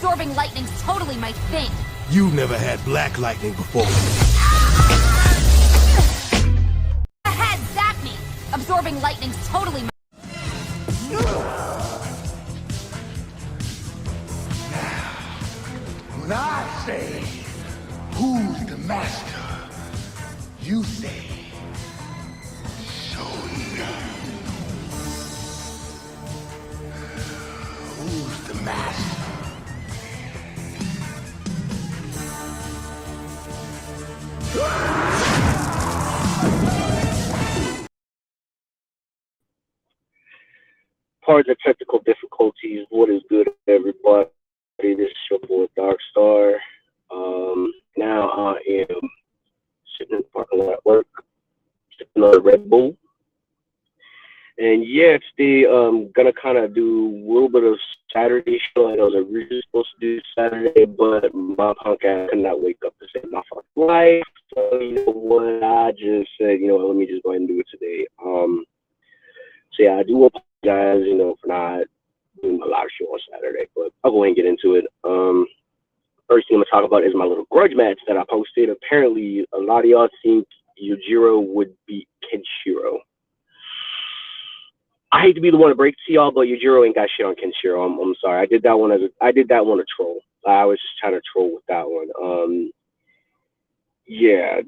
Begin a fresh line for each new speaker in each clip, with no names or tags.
Absorbing lightning's totally my thing.
You've never had black lightning before.
Ahead, zap me! Absorbing lightning's totally my...
When I say, who's the master? You say, Shogun. Who's the master?
Pardon the technical difficulties. What is good, everybody? This is your boy Darkstar. Now I am sitting in the parking lot at work, sipping on a Red Bull. And yeah, today I'm gonna kind of do a little bit of Saturday show. I was originally supposed to do Saturday, but my punk ass could not wake up to save my fucking life. So you know what? I just said, you know what, let me just go ahead and do it today. So yeah, I do apologize, you know, for not doing a live show on Saturday, but I'll go ahead and get into it. First thing I'm gonna talk about is my little grudge match that I posted. Apparently, a lot of y'all think Yujiro would beat Kenshiro. I hate to be the one to break it to y'all, but Yujiro ain't got shit on Kenshiro. I'm sorry. I did that one a troll. I was just trying to troll with that one. Yeah,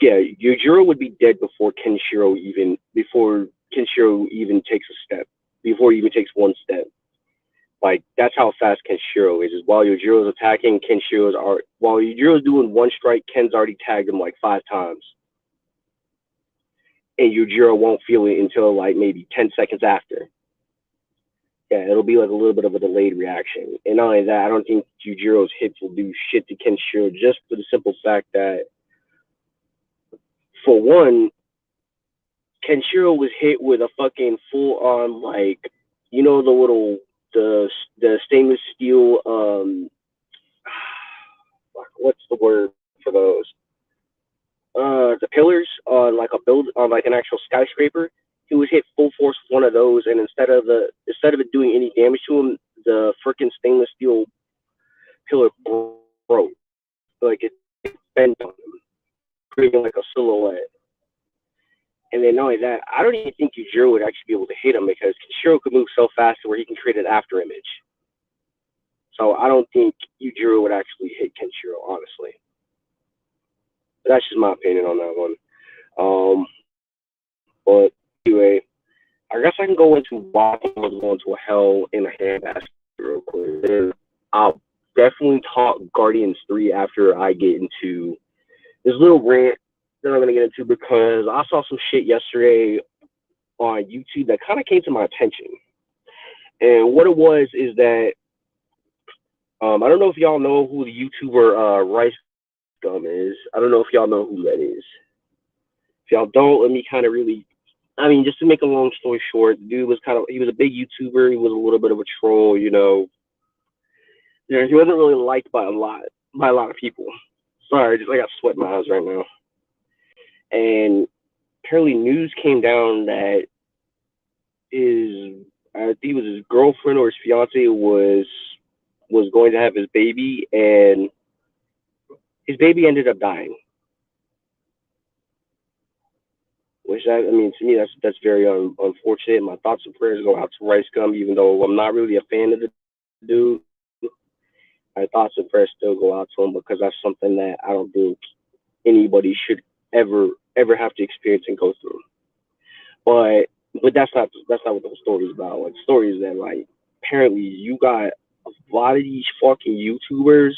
Yujiro would be dead before Kenshiro even takes a step, before he even takes one step. Like, that's how fast Kenshiro is. While Yujiro's attacking, while Yujiro's doing one strike, Ken's already tagged him like 5 times. And Yujiro won't feel it until like maybe 10 seconds after. Yeah, it'll be like a little bit of a delayed reaction. And not only that, I don't think Yujiro's hits will do shit to Kenshiro, just for the simple fact that, for one, Kenshiro was hit with a fucking full-on, like, you know, the stainless steel, what's the word for those? The pillars on like an actual skyscraper. He was hit full force with one of those, and instead of it doing any damage to him, the freaking stainless steel pillar broke. Like, it bent on him, creating like a silhouette. And then not only that, I don't even think Yujiro would actually be able to hit him, because Kenshiro could move so fast to where he can create an after image. So I don't think Yujiro would actually hit Kenshiro, honestly. But that's just my opinion on that one. But anyway, I guess I can go into why I was going to a hell in a handbasket real quick. And I'll definitely talk Guardians 3 after I get into this little rant that I'm going to get into, because I saw some shit yesterday on YouTube that kind of came to my attention. And what it was is that, I don't know if y'all know who the YouTuber Rice Gum is. I don't know if y'all know who that is. If y'all don't, let me kind of just to make a long story short, the dude was he was a big YouTuber. He was a little bit of a troll, you know. Yeah, he wasn't really liked by a lot of people. Sorry, I got sweat in my eyes right now. And apparently news came down that I think it was his girlfriend or his fiance was going to have his baby, and his baby ended up dying. Which, to me, that's very unfortunate. My thoughts and prayers go out to Rice Gum, even though I'm not really a fan of the dude. My thoughts and prayers still go out to him, because that's something that I don't think anybody should ever have to experience and go through. But that's not what the story is about. Like, the story is that, like, apparently you got a lot of these fucking YouTubers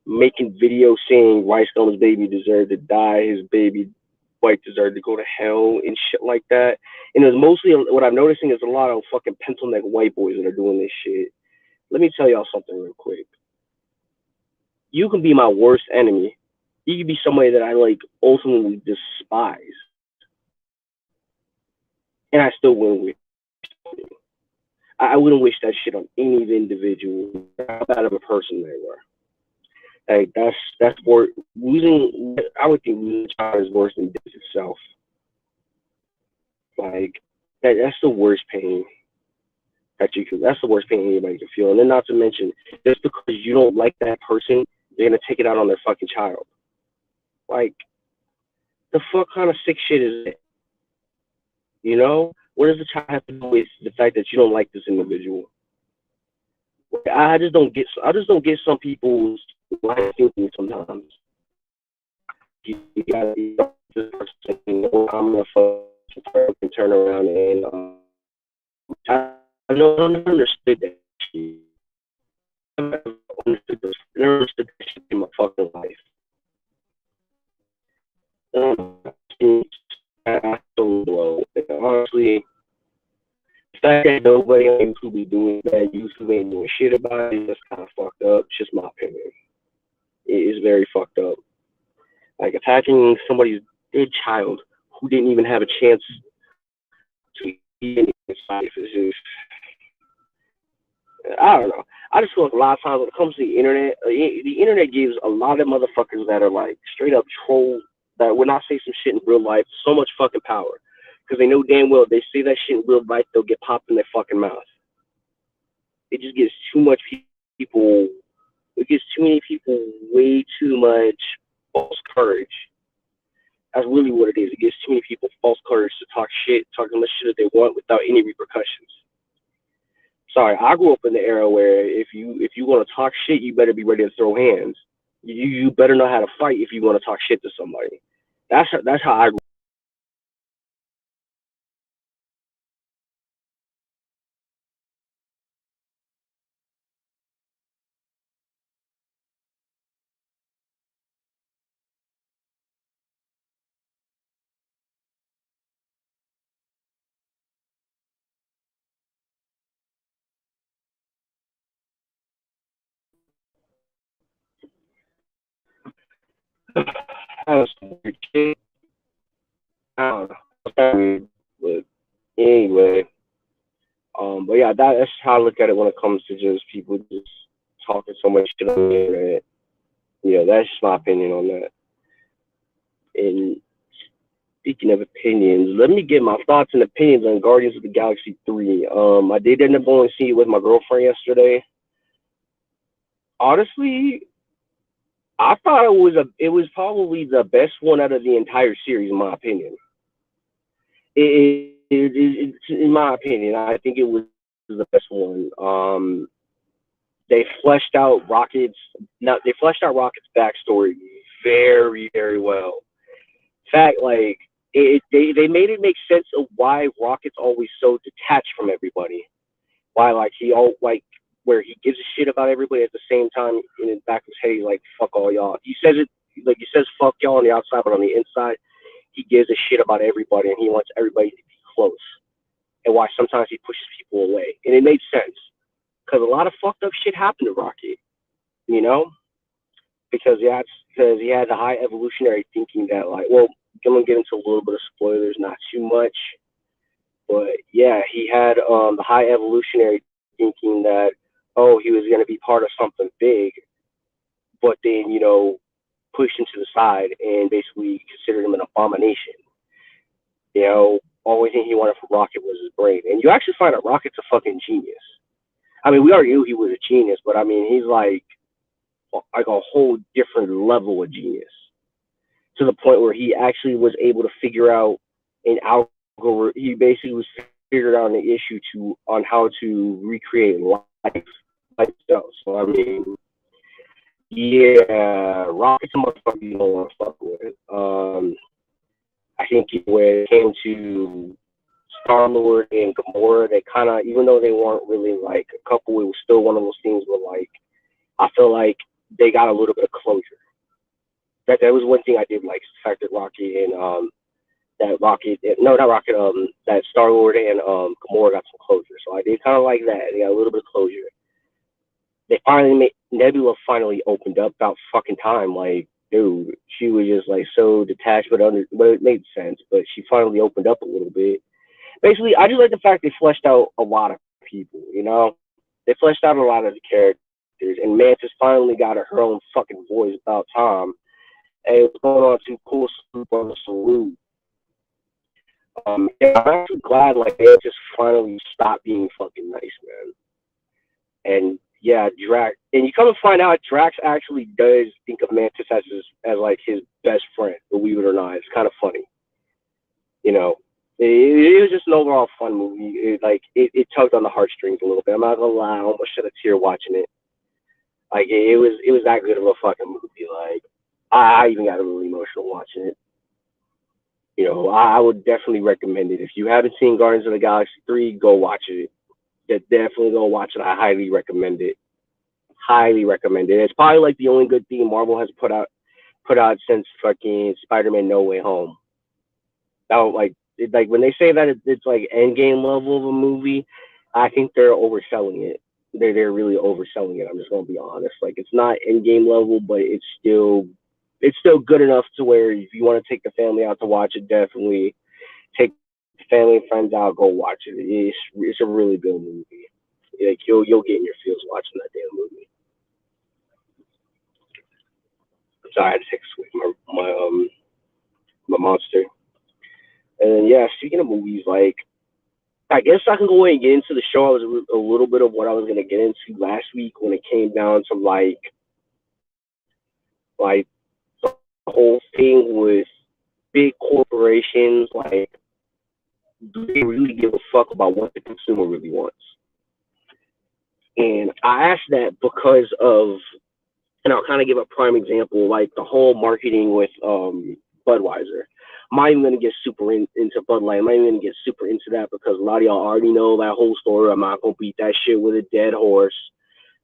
making videos saying Rice Gum's baby deserved to die, his baby deserved to go to hell and shit like that. And it's mostly, what I'm noticing is a lot of fucking pencil neck white boys that are doing this shit. Let me tell y'all something real quick. You can be my worst enemy. You can be somebody that I like ultimately despise, and I still wouldn't wish. I wouldn't wish that shit on any individual, how bad of a person they were. Like, that's worse. Losing, I would think losing a child is worse than death itself. Like, that's the worst pain. at you, because that's the worst pain anybody can feel. And then not to mention, just because you don't like that person, they're gonna take it out on their fucking child. Like, the fuck kind of sick shit is it? You know? What does the child have to do with the fact that you don't like this individual? I just don't get. I just don't get some people's life thinking sometimes. You gotta be this person. You know, I'm gonna fucking turn around and I never understood that shit. I never understood that shit in my fucking life. I don't know. Honestly, the fact that nobody on YouTube be doing that, YouTube ain't doing shit about it, that's kind of fucked up. It's just my opinion. It is very fucked up. Like, attacking somebody's dead child who didn't even have a chance to be in his life is just, I don't know. I just feel like a lot of times when it comes to the internet gives a lot of motherfuckers that are like straight up troll, that would not say some shit in real life, so much fucking power. Because they know damn well if they say that shit in real life, they'll get popped in their fucking mouth. It just gives too much people, it gives too many people way too much false courage. That's really what it is. It gives too many people false courage to talk shit, talk as much shit that they want without any repercussions. Sorry, I grew up in the era where if you want to talk shit, you better be ready to throw hands. You better know how to fight if you want to talk shit to somebody. That's how I grew up. I was some weird shit. I don't know. It's kinda weird, but anyway, but yeah, that's how I look at it when it comes to just people just talking so much shit on the internet. Yeah, that's just my opinion on that. And speaking of opinions, let me get my thoughts and opinions on Guardians of the Galaxy 3. I did end up going to see it with my girlfriend yesterday. Honestly, I thought it was probably the best one out of the entire series, in my opinion. In my opinion, I think it was the best one. They fleshed out Rocket's backstory very, very well. In fact, like they made it make sense of why Rocket's always so detached from everybody. Why, like, where he gives a shit about everybody at the same time in the back of his head he's like, fuck all y'all. He says fuck y'all on the outside, but on the inside he gives a shit about everybody and he wants everybody to be close. And why sometimes he pushes people away. And it made sense. Because a lot of fucked up shit happened to Rocket, you know? Because he had the high evolutionary thinking that, like, well, I'm gonna get into a little bit of spoilers, not too much, but yeah, he had the high evolutionary thinking that, oh, he was gonna be part of something big, but then, pushed him to the side and basically considered him an abomination. Only thing he wanted from Rocket was his brain, and you actually find out Rocket's a fucking genius. I mean, we already knew he was a genius, but I mean, he's like a whole different level of genius, to the point where he actually was able to figure out an algorithm. He basically was figured out an issue on how to recreate life. So I mean, yeah, Rocket's a motherfucker you don't want to fuck with. I think when it came to Star Lord and Gamora, they kind of, even though they weren't really like a couple, it was still one of those things where, like, I feel like they got a little bit of closure. That was one thing I did like, the fact that that Star Lord and Gamora got some closure. So I did kind of like that. They got a little bit of closure. Nebula finally opened up about fucking time. Like, dude, she was just like so detached, but it made sense. But she finally opened up a little bit. Basically, I just like the fact they fleshed out a lot of people. They fleshed out a lot of the characters, and Mantis finally got her own fucking voice about time. And it was going on to cool super salute. Yeah, I'm actually glad like they just finally stopped being fucking nice, man. And yeah, Drax, and you come to find out, Drax actually does think of Mantis as like his best friend. Believe it or not, it's kind of funny. You know, it was just an overall fun movie. It tugged on the heartstrings a little bit. I'm not gonna lie, I almost shed a tear watching it. Like it was that good of a fucking movie. Like I even got a little emotional watching it. You know, I would definitely recommend it. If you haven't seen Guardians of the Galaxy 3, go watch it. Definitely go watch it. I highly recommend it. Highly recommend it. It's probably like the only good thing Marvel has put out since fucking Spider-Man No Way Home. Now, like when they say that it's like Endgame level of a movie, I think they're overselling it. They're really overselling it. I'm just gonna be honest. Like it's not Endgame level, but it's still good enough to where if you want to take the family out to watch it, definitely take the family and friends out, go watch it. It's a really good movie. Like you'll get in your feels watching that damn movie. I'm sorry, I had to take a swig of my monster. And then, yeah, speaking of movies, like I guess I can go ahead and get into the show. I was a little bit of what I was gonna get into last week when it came down to like the whole thing with big corporations. Like, do they really give a fuck about what the consumer really wants? And I asked that because of, and I'll kind of give a prime example, like the whole marketing with Budweiser. I'm not even gonna get super into Bud Light. I'm not even gonna get super into that because a lot of y'all already know that whole story. I'm not gonna beat that shit with a dead horse.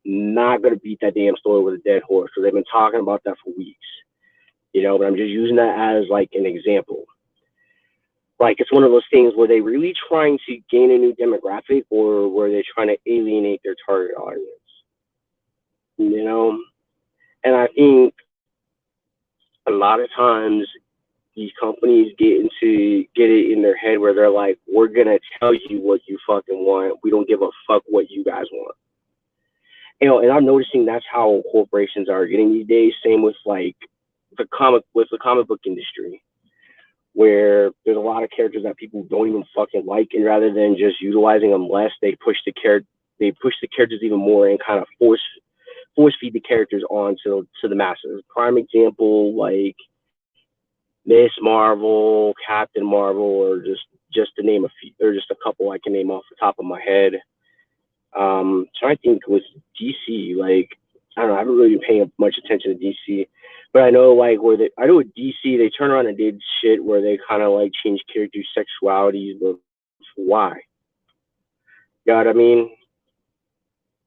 Not gonna beat that damn story with a dead horse because they've been talking about that for weeks. You know, but I'm just using that as like an example. Like it's one of those things where they really trying to gain a new demographic or where they're trying to alienate their target audience. You know, and I think a lot of times these companies get it in their head where they're like, we're gonna tell you what you fucking want. We don't give a fuck what you guys want. You know, and I'm noticing that's how corporations are getting these days. Same with like the comic book industry, where there's a lot of characters that people don't even fucking like, and rather than just utilizing them less, they push the characters even more and kind of force feed the characters on to the masses. Prime example, like Miss Marvel, Captain Marvel, or just to name a few, or just a couple I can name off the top of my head. Trying to think with DC, like I don't know, I haven't really been paying much attention to DC, but I know like I know with DC they turn around and did shit where they kind of like change characters' sexualities, but why? You know what I mean?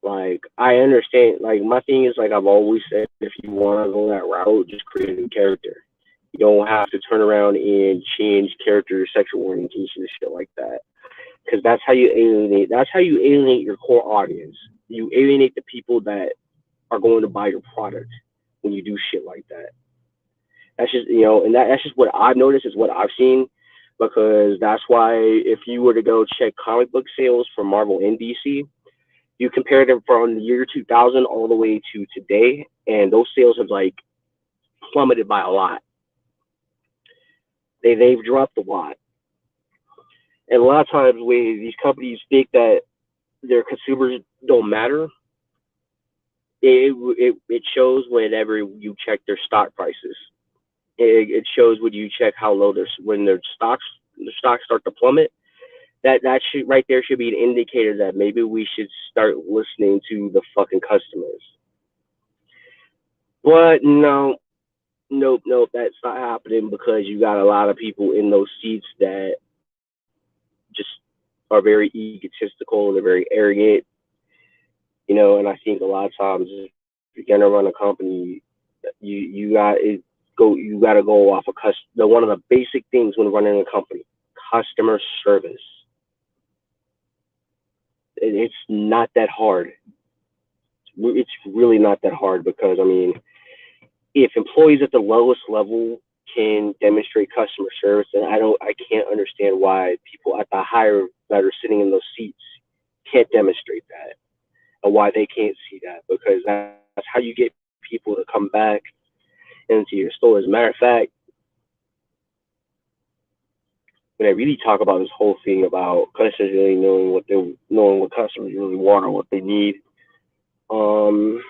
Like I understand. Like my thing is like I've always said, if you want to go that route, just create a new character. You don't have to turn around and change character sexual orientation and shit like that. Because that's how you alienate. That's how you alienate your core audience. You alienate the people that are going to buy your product when you do shit like that. That's just and that's just what I've noticed. Is what I've seen. Because that's why if you were to go check comic book sales for Marvel and DC, you compare them from the year 2000 all the way to today, and those sales have like plummeted by a lot. They've dropped a lot. And a lot of times when these companies think that their consumers don't matter, it shows whenever you check their stock prices. It shows when you check how low when their stocks start to plummet. That should right there should be an indicator that maybe we should start listening to the fucking customers. But no, nope, that's not happening because you got a lot of people in those seats that just are very egotistical. They're very arrogant, and I think a lot of times if you're gonna run a company, you got it go. You got to go off of one of the basic things when running a company: customer service. It's not that hard. It's really not that hard because I mean, if employees at the lowest level can demonstrate customer service, then I can't understand why people at the higher that are sitting in those seats can't demonstrate that, and why they can't see that, because that's how you get people to come back into your store. As a matter of fact, when I really talk about this whole thing about customers really knowing what customers really want or what they need. Um,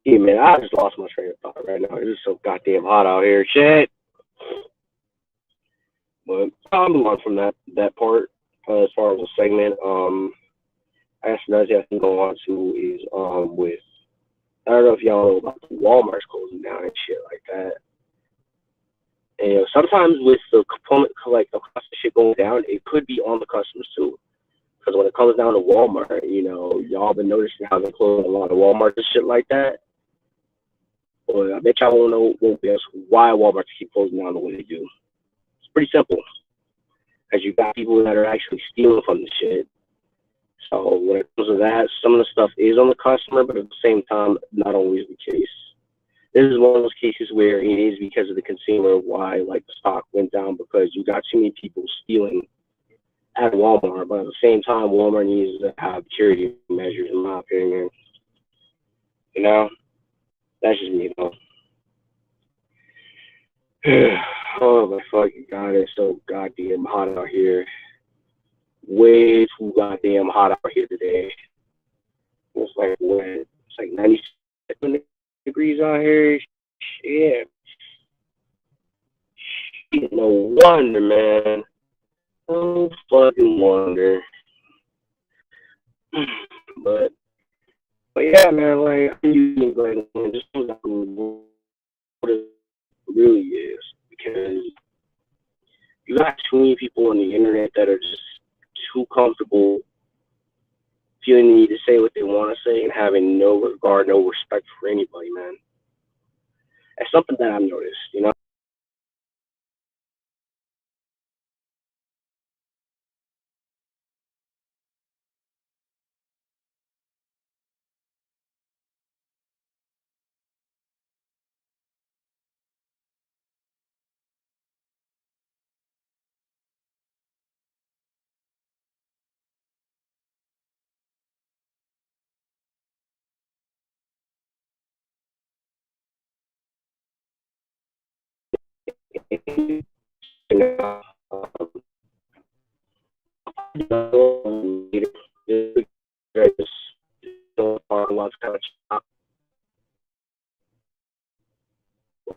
yeah, man, I just lost my train of thought right now. It's just so goddamn hot out here. Shit. But I'll move on from that part as far as the segment. I guess another thing I can go on to is with I don't know if y'all know about the Walmart's closing down and shit like that. And sometimes with the component like the cost of shit going down, it could be on the customers too. Because when it comes down to Walmart, y'all been noticing how they're closing a lot of Walmart and shit like that. Well, I bet y'all won't guess why Walmart keep closing down the way they do. It's pretty simple. As you got people that are actually stealing from the shit. So when it comes to that, some of the stuff is on the customer, but at the same time, not always the case. This is one of those cases where it is because of the consumer why like the stock went down because you got too many people stealing at Walmart, but at the same time, Walmart needs to have security measures, in my opinion. You know, that's just me, though. Oh my fucking god, it's so goddamn hot out here. Way too goddamn hot out here today. It's like what? It's like 97 degrees out here. Shit. No wonder, man. No fucking wonder. But yeah, man, like you like just what it really is because you got too many people on the internet that are just too comfortable feeling the need to say what they want to say and having no regard, no respect for anybody, man. That's something that I've noticed.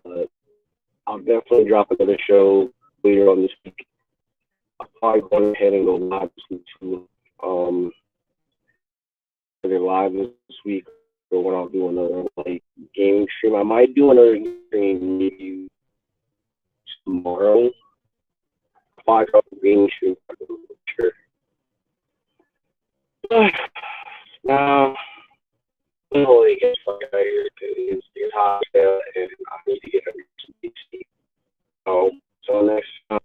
But I'll definitely drop another show later on this week. I'll probably go ahead and go live this week too. Either live this week or when I'll do another like gaming stream. I might do another stream maybe tomorrow. Probably drop a gaming stream. Sure. Now, really get fucking out of here because it's hot and I need to get some sleep. So next time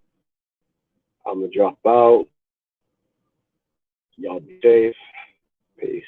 I'm gonna drop out. Y'all be safe. Peace.